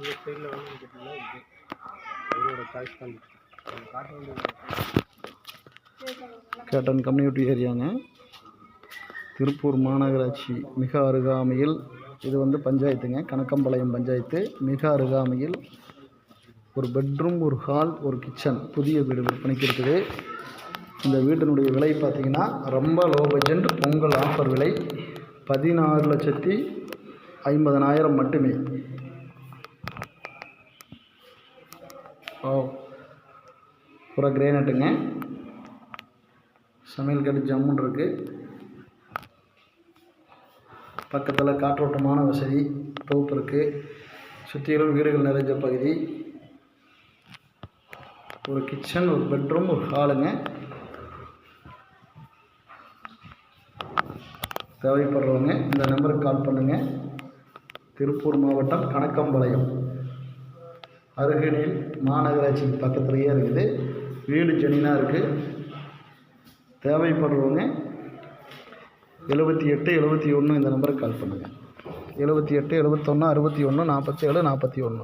இந்த சைடில் வந்து கேட்டிங்கன்னா இதோட சாய்ஸ் தான் கேட்டன் கம்யூனிட்டி ஏரியாங்க, திருப்பூர் மாநகராட்சி மிக அருகாமையில். இது வந்து பஞ்சாயத்துங்க, கணக்கம்பாளையம் பஞ்சாயத்து. மிக அருகாமையில் ஒரு பெட்ரூம், ஒரு ஹால், ஒரு கிச்சன் புதிய வீடு விற்பனைக்கு இருக்குது. இந்த வீட்டினுடைய விலை பார்த்திங்கன்னா ரொம்ப லோ பட்ஜெட் பொங்கல் ஆஃபர் விலை 16,50,000 மட்டுமே. பூரா கிரேனைட்டுங்க. சமையல் கட்டு ஜம்முன் இருக்குது. பக்கத்தில் காற்றோட்டமான வசதி, தோப்பு இருக்குது. சுற்றிலும் வீடுகள் நிறைஞ்ச பகுதி. ஒரு கிச்சன், ஒரு பெட்ரூம், ஒரு ஹாலுங்க. தேவைப்படுறவங்க இந்த நம்பருக்கு கால் பண்ணுங்கள். திருப்பூர் மாவட்டம் கணக்கம்பாளையம், அருகினில் மாநகராட்சிக்கு பக்கத்துலேயே இருக்குது. வீடு ஜெனினாக இருக்குது. தேவைப்படுறவங்க 7871 இந்த நம்பருக்கு கால் பண்ணுங்கள். 78 71 61 47 41.